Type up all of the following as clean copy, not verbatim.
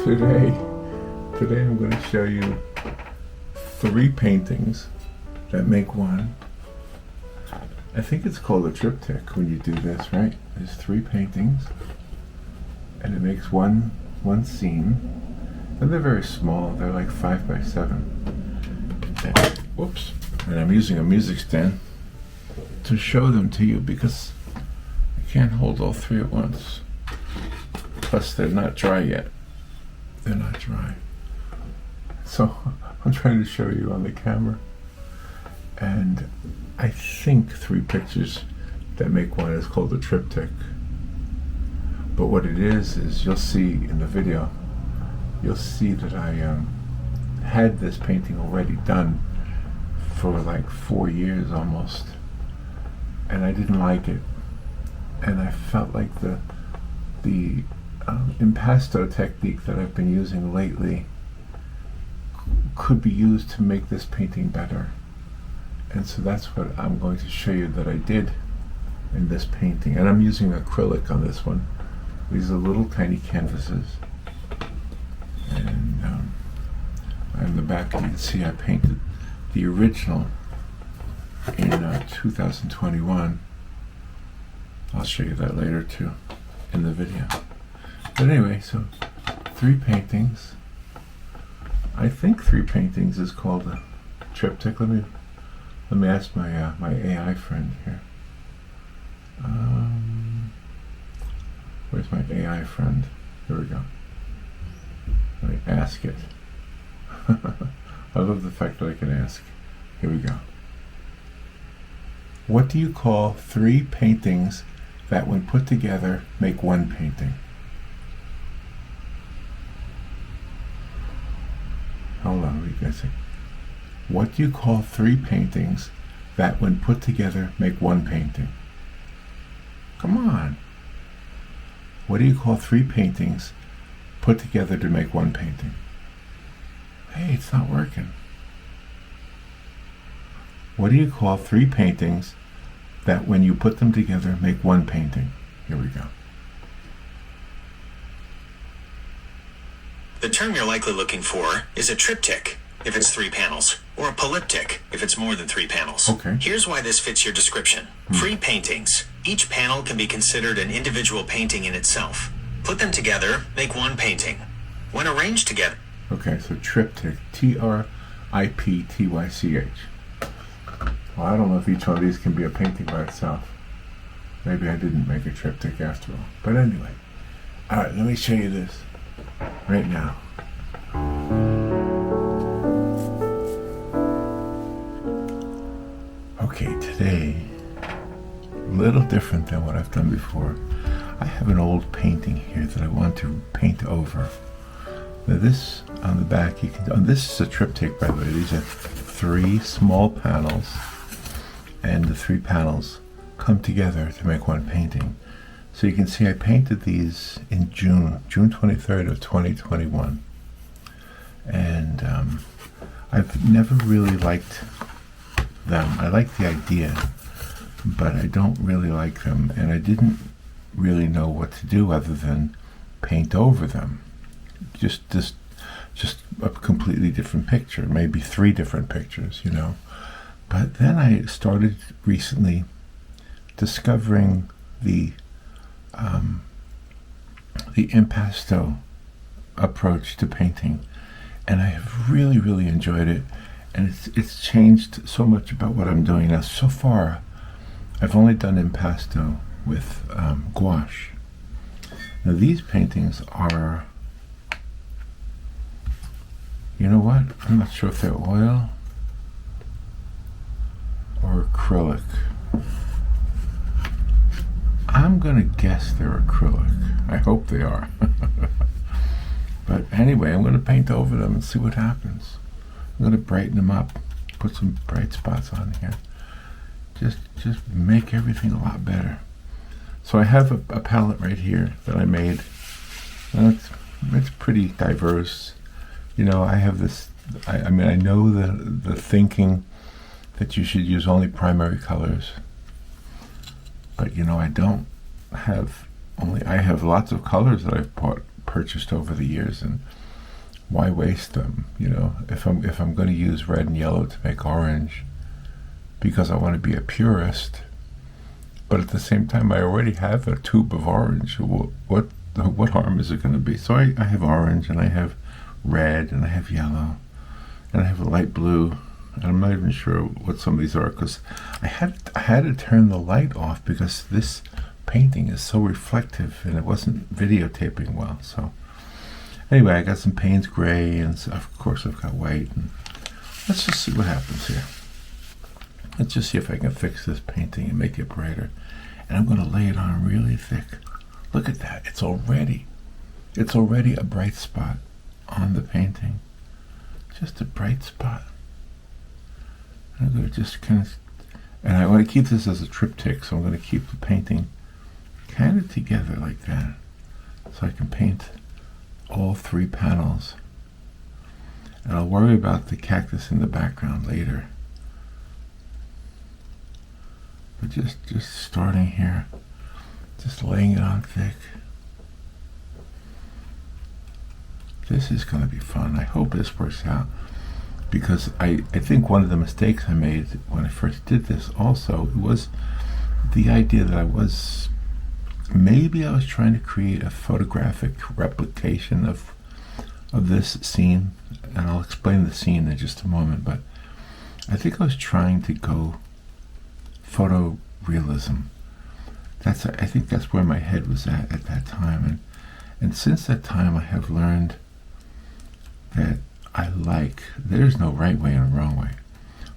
Today I'm going to show you 3 paintings that make one. I think it's called a triptych when you do this, right? There's 3 paintings and it makes one scene. And they're very small, they're like 5 by 7. And, whoops. And I'm using a music stand to show them to you because I can't hold all 3 at once. Plus they're not dry yet. They're not dry. So I'm trying to show you on the camera. And I think 3 pictures that make one is called a triptych. But what it is you'll see in the video, you'll see that I had this painting already done for like 4 years almost. And I didn't like it. And I felt like the impasto technique that I've been using lately could be used to make this painting better. And so that's what I'm going to show you that I did in this painting. And I'm using acrylic on this one. These are little tiny canvases. And on the back you can see I painted the original in 2021. I'll show you that later too in the video. But anyway, so 3 paintings. I think 3 paintings is called a triptych. Let me ask my my AI friend here. Where's my AI friend? Here we go. Let me ask it. I love the fact that I can ask. Here we go. What do you call 3 paintings that when put together make one painting? Hold on, what do you guys think? What do you call 3 paintings that when put together make one painting? Come on. What do you call 3 paintings put together to make one painting? Hey, it's not working. What do you call 3 paintings that when you put them together make one painting? Here we go. The term you're likely looking for is a triptych, if it's 3 panels, or a polyptych, if it's more than 3 panels. Okay. Here's why this fits your description. 3 paintings. Each panel can be considered an individual painting in itself. Put them together, make one painting. When arranged together... Okay, so triptych, Triptych. Well, I don't know if each one of these can be a painting by itself. Maybe I didn't make a triptych after all. But anyway. Alright, let me show you this right now. Okay, today, a little different than what I've done before. I have an old painting here that I want to paint over. Now this, on the back, you can, this is a triptych by the way. These are 3 small panels, and the 3 panels come together to make one painting. So you can see I painted these in June 23rd of 2021. And I've never really liked them. I like the idea, but I don't really like them, and I didn't really know what to do other than paint over them. Just a completely different picture, maybe 3 different pictures, you know. But then I started recently discovering the impasto approach to painting, and I have really enjoyed it, and it's changed so much about what I'm doing now. So far I've only done impasto with gouache. Now these paintings are, you know what, I'm not sure if they're oil or acrylic. I'm gonna guess they're acrylic. I hope they are. But anyway, I'm gonna paint over them and see what happens. I'm gonna brighten them up, put some bright spots on here. Just make everything a lot better. So I have a palette right here that I made. And it's pretty diverse. You know, I have this, I mean, I know the thinking that you should use only primary colors. But you know, I don't have only, I have lots of colors that I've purchased over the years, and why waste them? You know, if I'm going to use red and yellow to make orange, because I want to be a purist, but at the same time I already have a tube of orange. What harm is it going to be? So I have orange, and I have red, and I have yellow, and I have a light blue, and I'm not even sure what some of these are, because I had to turn the light off because this painting is so reflective and it wasn't videotaping well. So anyway, I got some Payne's gray, and of course I've got white, and let's just see what happens here. Let's just see if I can fix this painting and make it brighter. And I'm going to lay it on really thick. Look at that. It's already a bright spot on the painting. Just a bright spot. I'm going to just kind of, and I want to keep this as a triptych, so I'm going to keep the painting kind of together like that, so I can paint all 3 panels. And I'll worry about the cactus in the background later. But just starting here, just laying it on thick. This is going to be fun. I hope this works out, because I think one of the mistakes I made when I first did this also was the idea that I was trying to create a photographic replication of this scene, and I'll explain the scene in just a moment, but I think I was trying to go photorealism. I think that's where my head was at that time, and since that time I have learned that there's no right way and wrong way,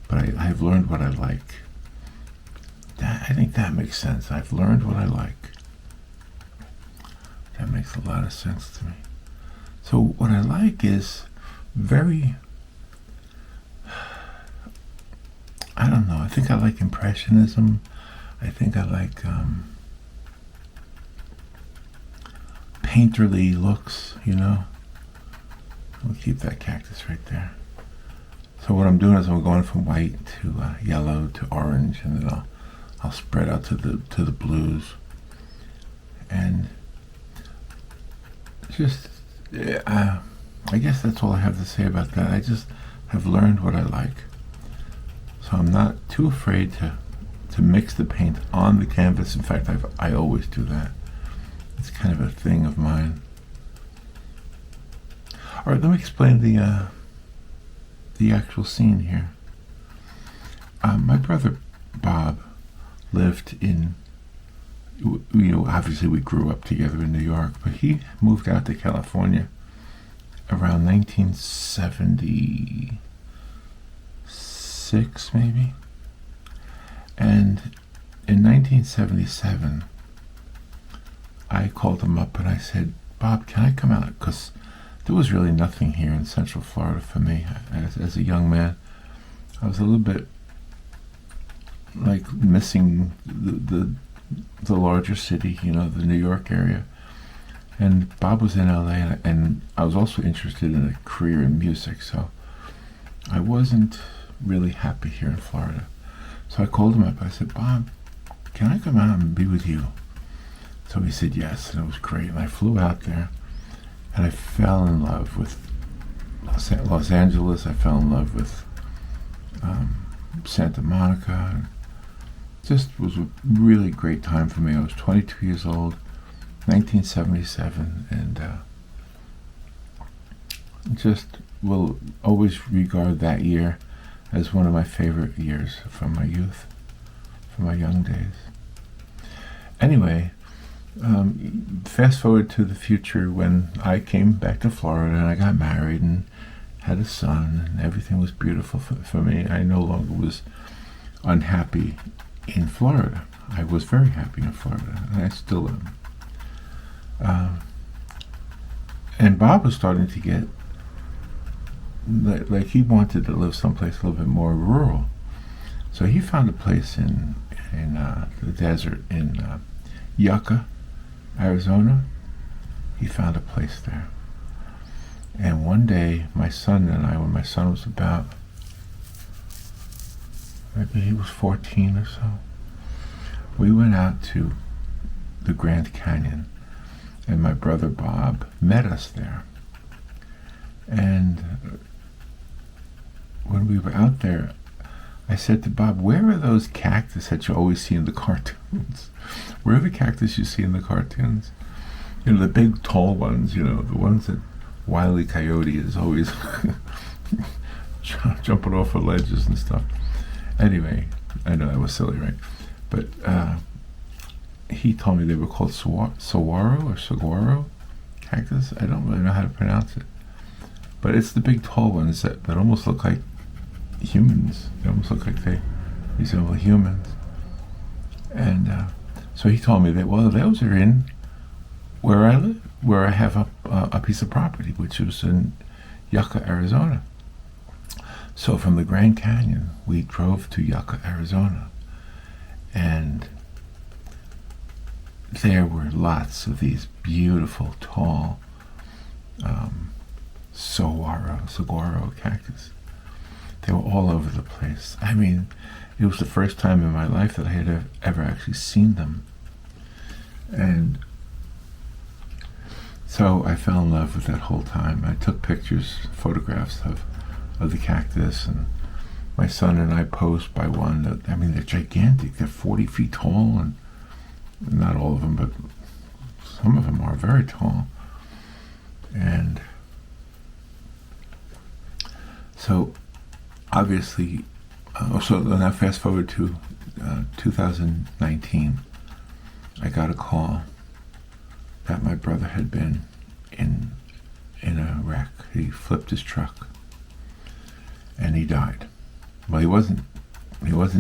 but I've learned what I like. I think that makes sense. I've learned what I like. That makes a lot of sense to me. So what I like is very, I don't know, I think I like Impressionism. I think I like painterly looks, you know. We'll keep that cactus right there. So what I'm doing is I'm going from white to yellow to orange, and then I'll spread out to the blues, and just I guess that's all I have to say about that. I just have learned what I like, so I'm not too afraid to mix the paint on the canvas. In fact, I always do that. It's kind of a thing of mine. All right, let me explain the actual scene here. My brother Bob lived in, obviously we grew up together in New York, but he moved out to California around 1976 maybe. And in 1977, I called him up and I said, Bob, can I come out? Because there was really nothing here in Central Florida for me. As a young man, I was a little bit like missing the larger city, the New York area. And Bob was in LA, and I was also interested in a career in music, so I wasn't really happy here in Florida. So I called him up. I said, Bob, can I come out and be with you? So he said yes, and it was great. And I flew out there, and I fell in love with Los Angeles. I fell in love with Santa Monica. Just was a really great time for me. I was 22 years old, 1977, and just will always regard that year as one of my favorite years from my youth, from my young days. Anyway, fast forward to the future when I came back to Florida and I got married and had a son, and everything was beautiful for me. I no longer was unhappy in Florida. I was very happy in Florida, and I still am. And Bob was starting to get like he wanted to live someplace a little bit more rural. So he found a place in the desert in Yucca, Arizona. He found a place there. And one day, my son and I, when my son was about, maybe he was 14 or so, we went out to the Grand Canyon, and my brother Bob met us there. And when we were out there, I said to Bob, where are those cactus that you always see in the cartoons? Where are the cactus you see in the cartoons? You know, the big tall ones, you know, the ones that Wile E. Coyote is always jumping off of ledges and stuff. Anyway, I know that was silly, right? But he told me they were called saguaro cactus. I don't really know how to pronounce it. But it's the big tall ones that almost look like humans. They almost look like they resemble humans. And so he told me that, well, those are in where I live, where I have a piece of property, which was in Yucca, Arizona. So from the Grand Canyon, we drove to Yucca, Arizona. And there were lots of these beautiful, tall saguaro cactus. They were all over the place. I mean, it was the first time in my life that I had ever actually seen them. And so I fell in love with that whole time. I took pictures, photographs of the cactus, and my son and I posed by one. I mean, they're gigantic. They're 40 feet tall, and not all of them, but some of them are very tall. And so obviously, so now fast forward to 2019, I got a call that my brother had been in a wreck. He flipped his truck and he died. Well, he wasn't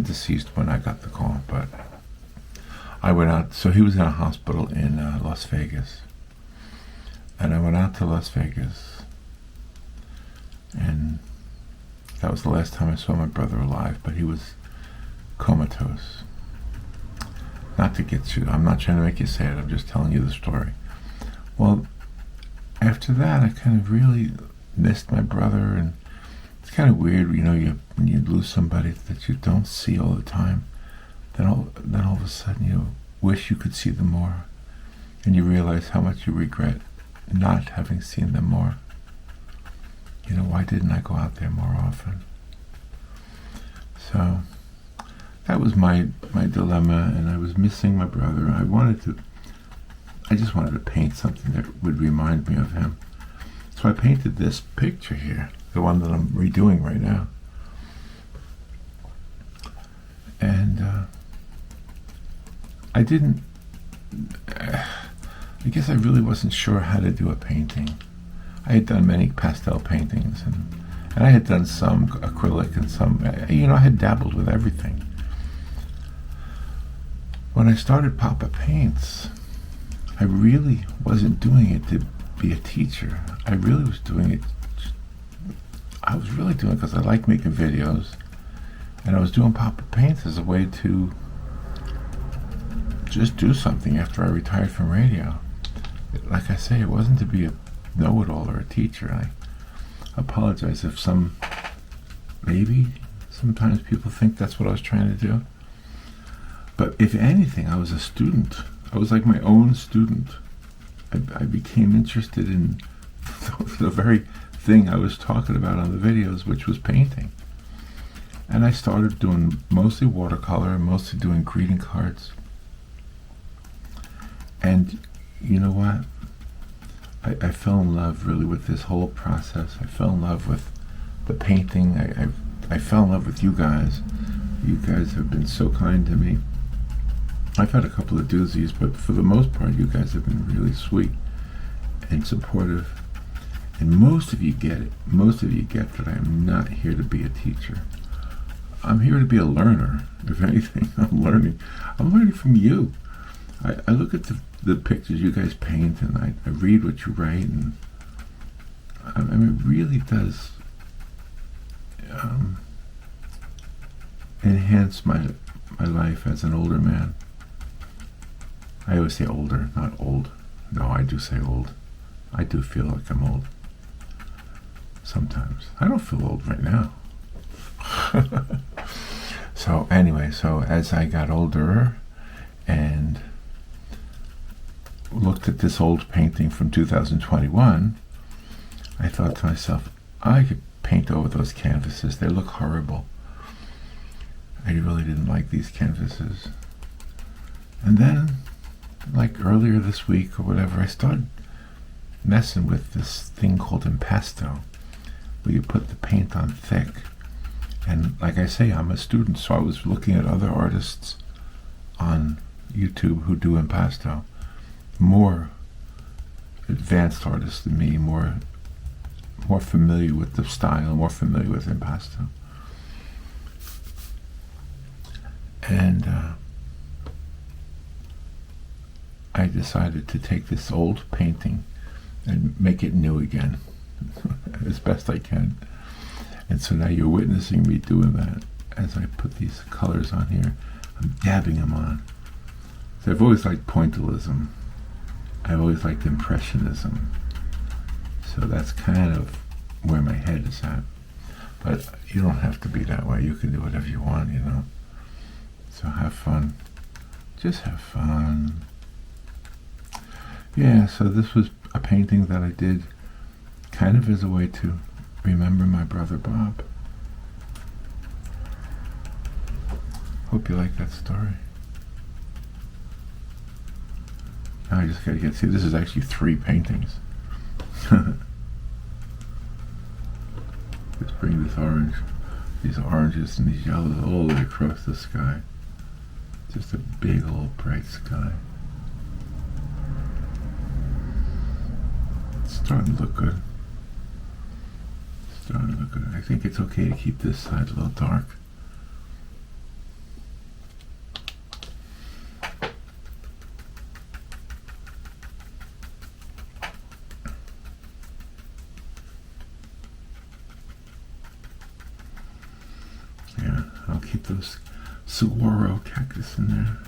deceased when I got the call, but I went out. So he was in a hospital in Las Vegas, and I went out to Las Vegas, and that was the last time I saw my brother alive. But he was comatose. Not to get you, I'm not trying to make you sad, I'm just telling you the story. Well, after that, I kind of really missed my brother, and it's kind of weird, you know, when you lose somebody that you don't see all the time, then all of a sudden you wish you could see them more, and you realize how much you regret not having seen them more. You know, why didn't I go out there more often? So that was my dilemma, and I was missing my brother. I just wanted to paint something that would remind me of him. So I painted this picture here, the one that I'm redoing right now. And I guess I really wasn't sure how to do a painting. I had done many pastel paintings, and I had done some acrylic and some, you know, I had dabbled with everything. When I started Papa Paints, I really wasn't doing it to be a teacher. I really was doing it because I like making videos, and I was doing Papa Paints as a way to just do something after I retired from radio. Like I say, it wasn't to be a know-it-all or a teacher. I apologize if maybe sometimes people think that's what I was trying to do. But if anything, I was a student. I was like my own student. I became interested in the very thing I was talking about on the videos, which was painting. And I started doing mostly watercolor, mostly doing greeting cards. And you know what? I fell in love really with this whole process. I fell in love with the painting. I fell in love with you guys. You guys have been so kind to me. I've had a couple of doozies, but for the most part, you guys have been really sweet and supportive. And most of you get it. Most of you get that I am not here to be a teacher. I'm here to be a learner. If anything, I'm learning from you. I look at the pictures you guys paint, and I read what you write, and I mean, it really does enhance my life as an older man. I always say older, not old. No, I do say old. I do feel like I'm old. Sometimes. I don't feel old right now. So anyway, so as I got older and looked at this old painting from 2021, I thought to myself, I could paint over those canvases. They look horrible. I really didn't like these canvases. And then, like earlier this week or whatever, I started messing with this thing called impasto, where you put the paint on thick. And like I say, I'm a student, so I was looking at other artists on YouTube who do impasto. More advanced artists than me, more familiar with the style, more familiar with impasto. And I decided to take this old painting and make it new again as best I can. And so now you're witnessing me doing that as I put these colors on here. I'm dabbing them on. So I've always liked pointillism. I've always liked impressionism. So that's kind of where my head is at. But you don't have to be that way. You can do whatever you want, you know. So have fun. Just have fun. Yeah, so this was a painting that I did kind of as a way to remember my brother Bob. Hope you like that story. Now I just gotta get, see, this is actually 3 paintings. Let's bring this orange, these oranges and these yellows all the way across the sky. Just a big old bright sky. It's starting to look good. Starting to look good. I think it's okay to keep this side a little dark. Yeah, I'll keep those saguaro cactus in there.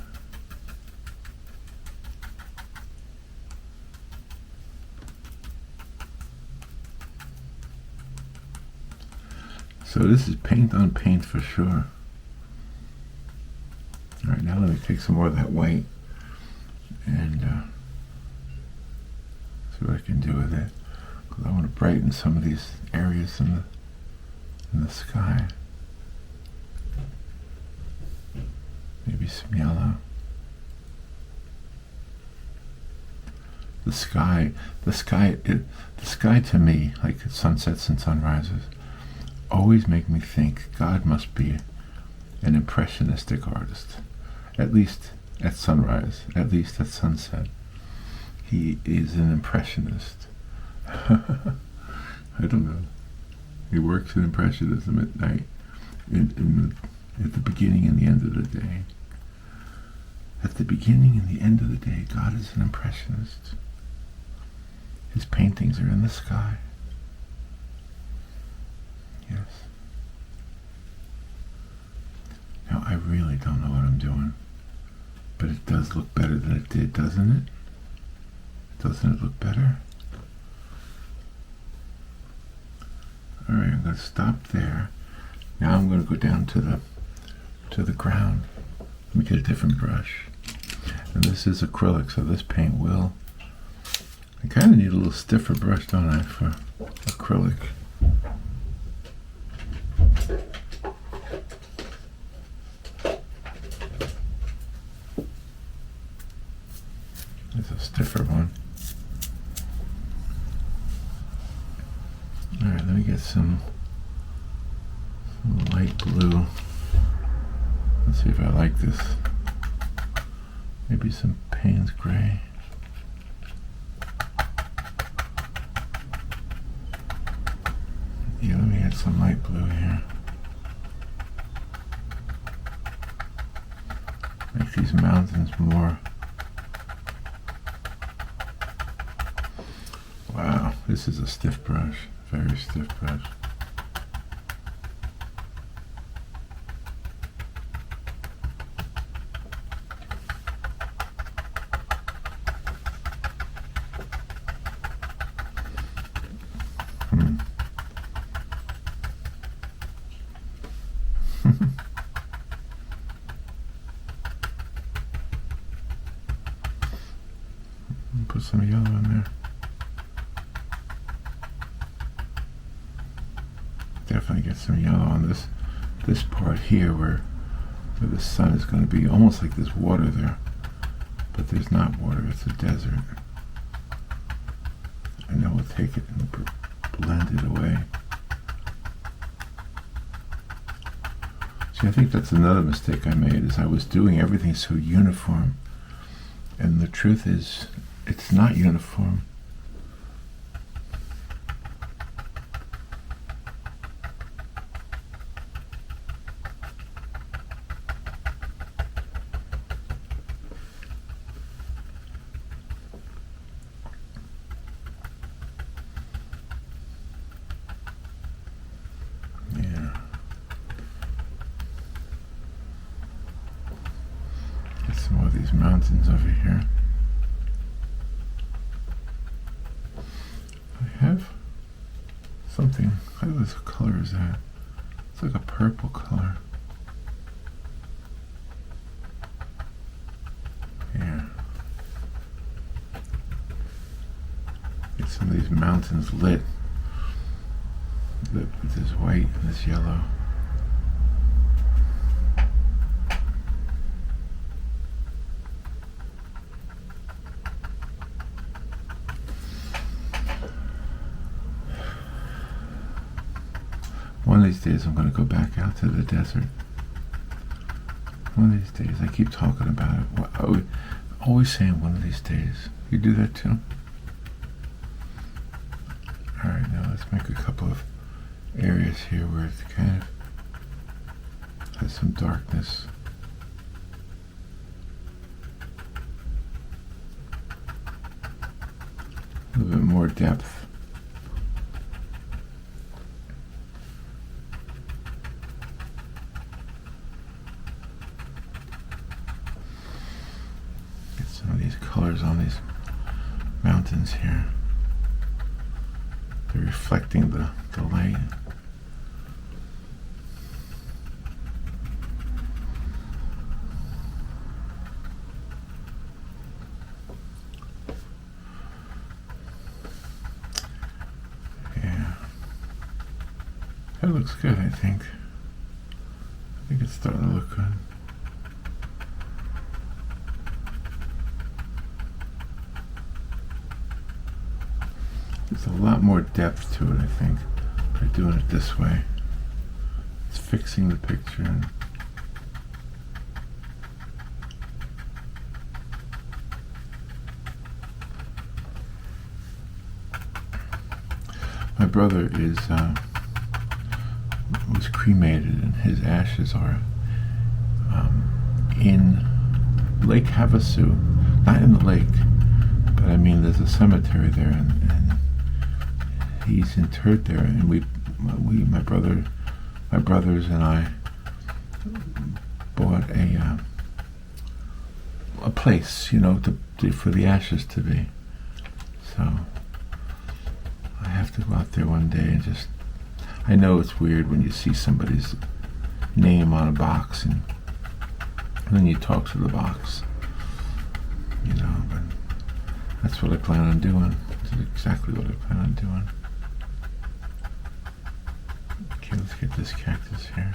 So this is paint on paint for sure. Alright, now let me take some more of that white and see what I can do with it. Because I want to brighten some of these areas in the sky. Maybe some yellow. The sky to me, like sunsets and sunrises, always make me think God must be an impressionistic artist. At least at sunrise, at least at sunset. He is an impressionist. I don't know. He works in impressionism at night, at the beginning and the end of the day. At the beginning and the end of the day, God is an impressionist. His paintings are in the sky. Yes. Now, I really don't know what I'm doing, but it does look better than it did, doesn't it? Doesn't it look better? Alright, I'm going to stop there. Now I'm going to go down to the ground. Let me get a different brush. And this is acrylic, so this paint will... I kind of need a little stiffer brush, don't I, for acrylic. There's a stiffer one. Alright, let me get some light blue. Let's see if I like this. Maybe some Payne's gray. Yeah, let me get some light blue here. Make these mountains more. Wow, this is a stiff brush. Very stiff brush. Put some yellow in there. definitely get some yellow on this part here where the sun is going to be almost like there's water there, but there's not water, it's a desert. And then we'll take it and blend it away. See, I think that's another mistake I made, is I was doing everything so uniform, and the truth is it's not uniform. Some more of these mountains over here. I have something. What this color is that? It's like a purple color. Yeah. Get some of these mountains lit with this white and this yellow. One of these days I'm going to go back out to the desert. One of these days. I keep talking about it. Always saying one of these days. You do that too? Alright, now let's make a couple of areas here where it kind of has some darkness. A little bit more depth. Colors on these mountains here. They're reflecting the light. Yeah. That looks good, I think. I think it's starting to look good. There's a lot more depth to it, I think, by doing it this way. It's fixing the picture. My brother was cremated, and his ashes are in Lake Havasu. Not in the lake, but I mean there's a cemetery there, and he's interred there, and my brothers and I bought a place, for the ashes to be. So I have to go out there one day and just. I know it's weird when you see somebody's name on a box and then you talk to the box, but that's what I plan on doing. That's exactly what I plan on doing. Okay, let's get this cactus here.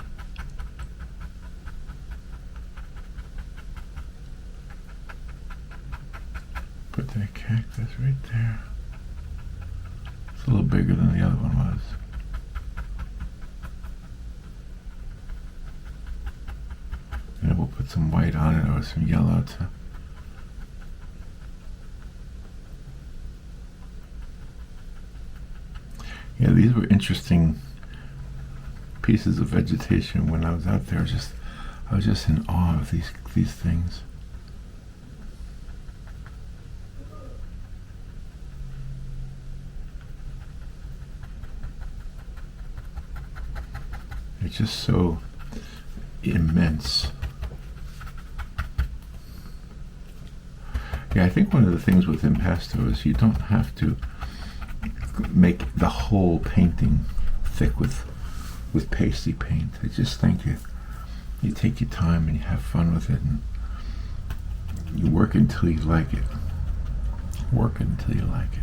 Put that cactus right there. It's a little bigger than the other one was. And we'll put some white on it or some yellow to yeah, these were interesting pieces of vegetation when I was out there. I was just in awe of these things. They're just so immense. Yeah, I think one of the things with impasto is you don't have to make the whole painting thick with pasty paint. I just think you take your time and you have fun with it, and you work until you like it. Work it until you like it.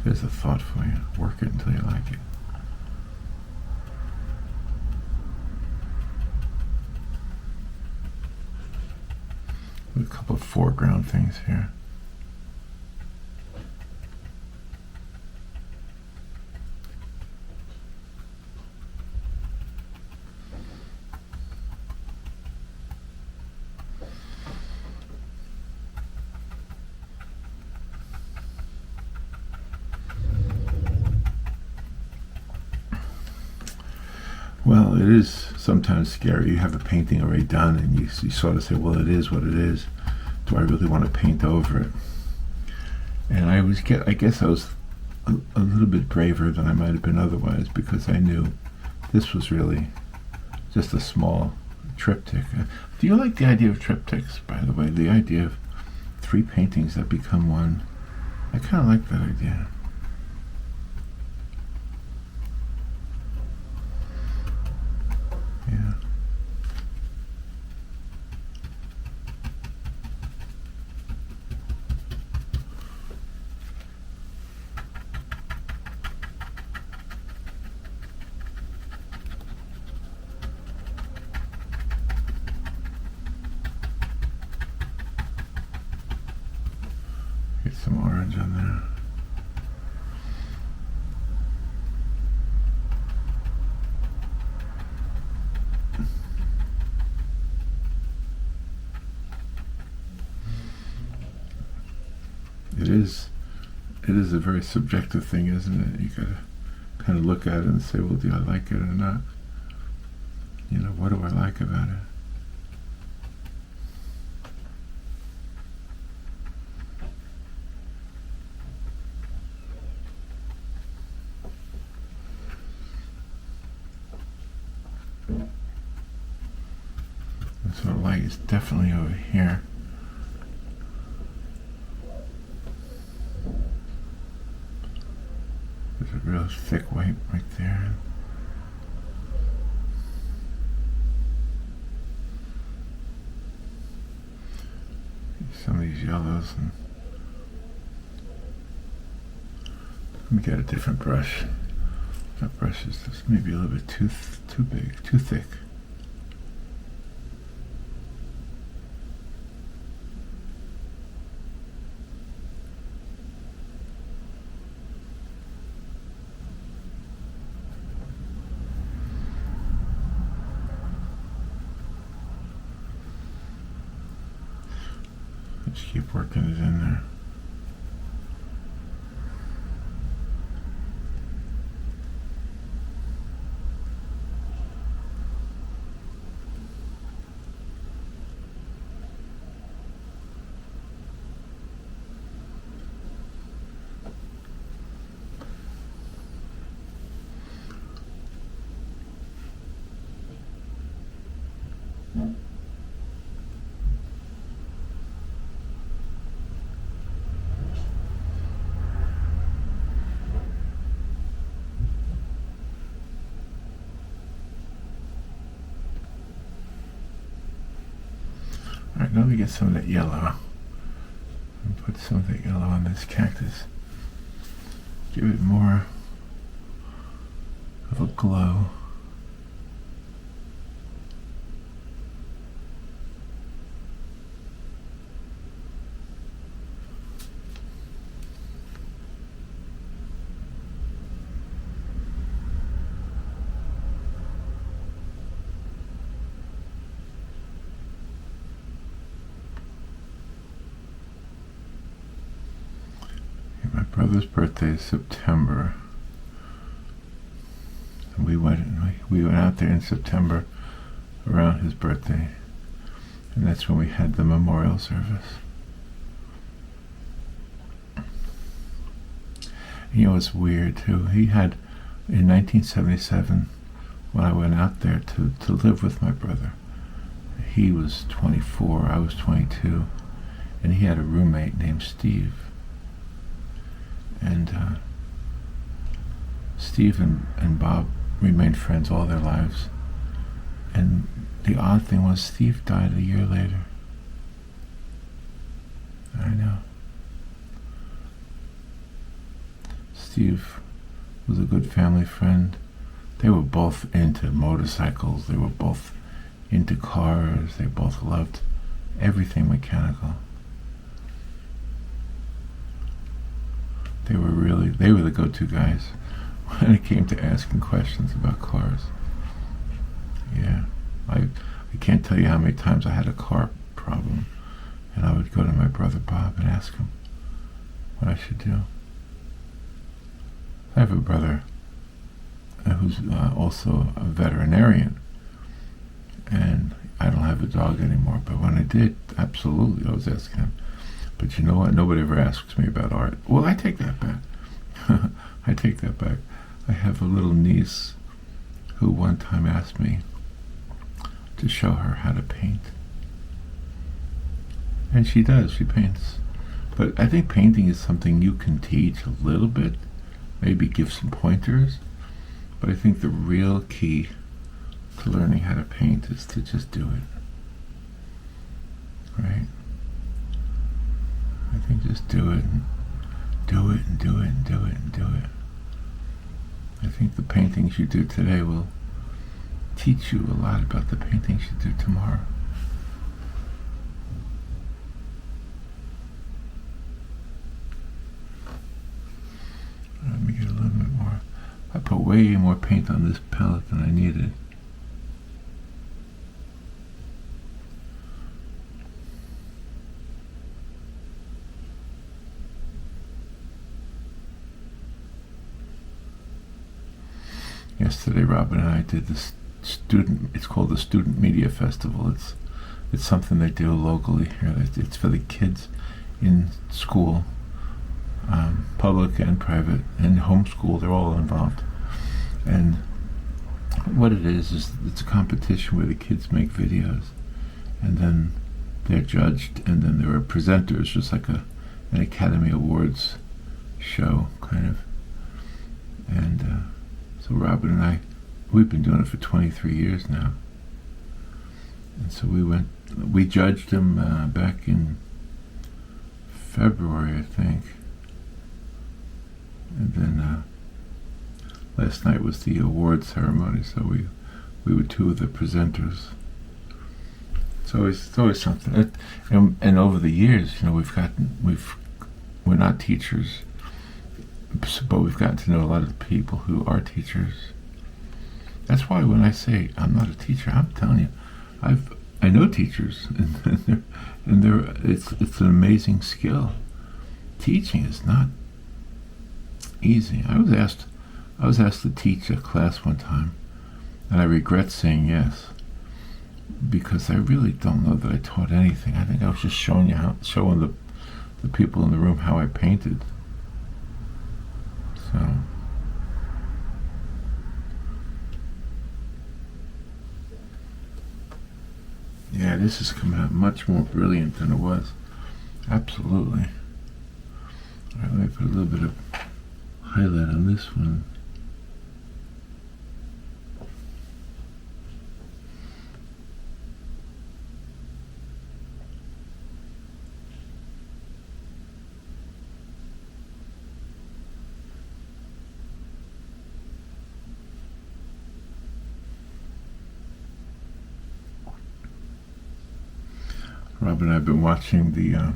There's a thought for you. Work it until you like it. A couple of foreground things here. Well, it is sometimes scary. You have a painting already done and you sort of say, well, it is what it is. Do I really want to paint over it? And I guess I was a little bit braver than I might have been otherwise, because I knew this was really just a small triptych. Do you like the idea of triptychs, by the way? The idea of 3 paintings that become one. I kind of like that idea. Yeah. Get some orange on there. It is a very subjective thing, isn't it? You gotta kind of look at it and say, well, do I like it or not? You know, what do I like about it? This sort of light is definitely over here. There's a real thick white right there. Some of these yellows. And let me get a different brush. That brush is just maybe a little bit too big, too thick. Just keep working it in there. Alright, now we get some of that yellow. And put some of that yellow on this cactus. Give it more of a glow. My brother's birthday is September. And we went out there in September around his birthday, and that's when we had the memorial service. You know, it's weird too. He had, in 1977, when I went out there to live with my brother, he was 24, I was 22, and he had a roommate named Steve. And Steve and Bob remained friends all their lives. And the odd thing was, Steve died a year later. I know. Steve was a good family friend. They were both into motorcycles. They were both into cars. They both loved everything mechanical. They were the go-to guys when it came to asking questions about cars. Yeah, I can't tell you how many times I had a car problem, and I would go to my brother Bob and ask him what I should do. I have a brother who's also a veterinarian, and I don't have a dog anymore, but when I did, absolutely, I was asking him. But you know what? Nobody ever asks me about art. Well, I take that back. I take that back. I have a little niece who one time asked me to show her how to paint. And she does. She paints. But I think painting is something you can teach a little bit, maybe give some pointers. But I think the real key to learning how to paint is to just do it. Right? I think just do it and do it and do it and do it and do it. I think the paintings you do today will teach you a lot about the paintings you do tomorrow. Let me get a little bit more. I put way more paint on this palette than I needed. Yesterday, Robin and I did this it's called the Student Media Festival. It's something they do locally here. It's for the kids in school, public and private, and homeschool. They're all involved. And what it is it's a competition where the kids make videos, and then they're judged, and then there are presenters, just like an Academy Awards show, kind of. And so Robin and I, we've been doing it for 23 years now. And so we judged them back in February, I think. And then last night was the award ceremony, so we were two of the presenters. It's always something. And over the years, you know, we're not teachers, but we've gotten to know a lot of the people who are teachers. That's why when I say I'm not a teacher, I'm telling you, I know teachers, and it's an amazing skill. Teaching is not easy. I was asked to teach a class one time, and I regret saying yes, because I really don't know that I taught anything. I think I was just showing the people in the room how I painted. So yeah, this is coming out much more brilliant than it was. Absolutely. All right, let me put a little bit of highlight on this one. Rob and I have been watching the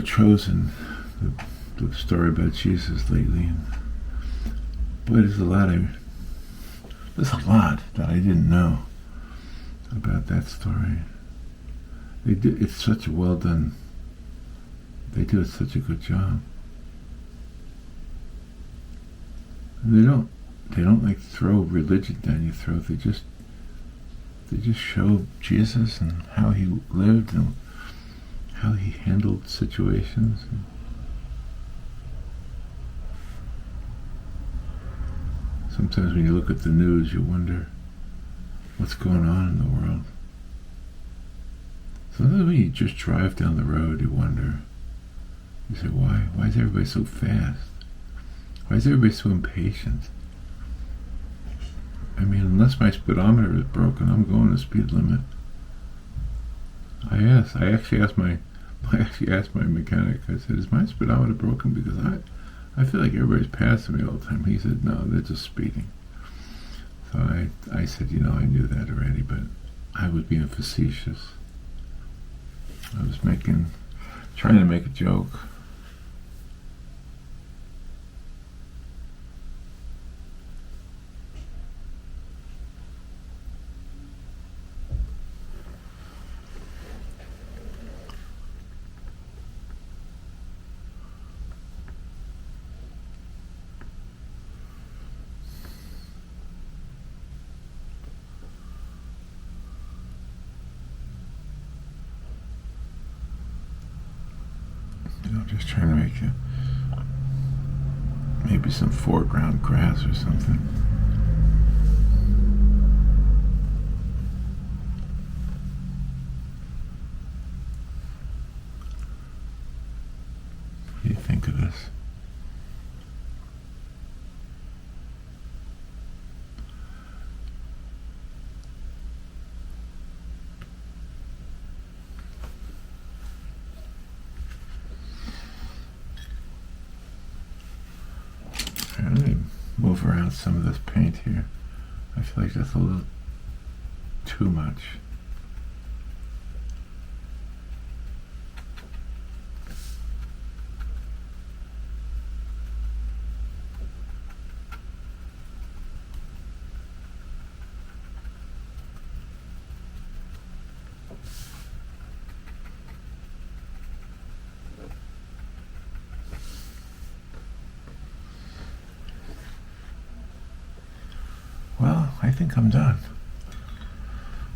Chosen, the story about Jesus lately, and boy, there's a lot that I didn't know about that story. It's such a well done. They do such a good job. And they don't like throw religion down your throat. They just show Jesus and how he lived and how he handled situations. Sometimes when you look at the news, you wonder what's going on in the world. Sometimes when you just drive down the road, you wonder, you say, why is everybody so fast? Why is everybody so impatient? I mean, unless my speedometer is broken, I'm going the speed limit. I actually asked my mechanic. I said, "Is my speedometer broken? Because I feel like everybody's passing me all the time." He said, "No, they're just speeding." So I said, I knew that already, but I was being facetious. I was trying to make a joke. I'm just trying to make it maybe some foreground grass or something. What do you think of this? Let me move around some of this paint here. I feel like that's a little too much. Well, I think I'm done.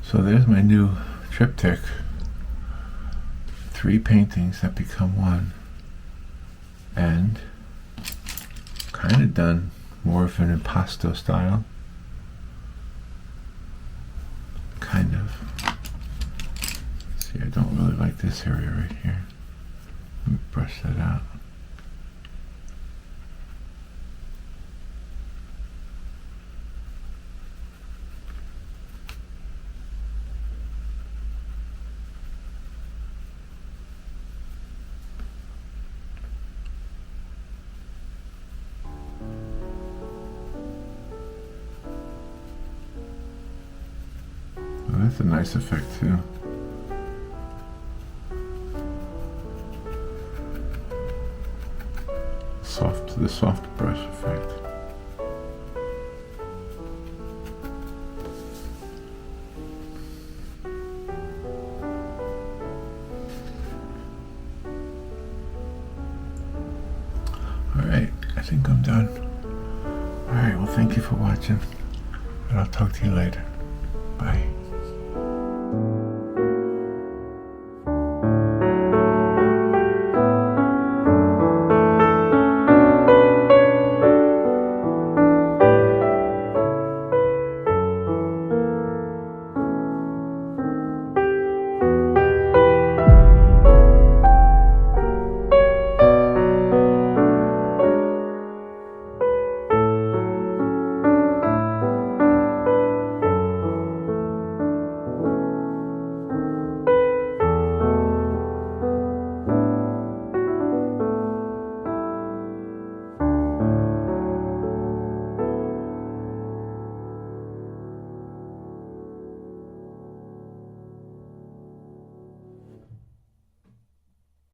So there's my new triptych. 3 paintings that become one. And kind of done more of an impasto style. Kind of. See, I don't really like this area right here. Let me brush that out. Oh, that's a nice effect too. The soft brush effect. Alright, I think I'm done. Alright, well thank you for watching, and I'll talk to you later. Bye.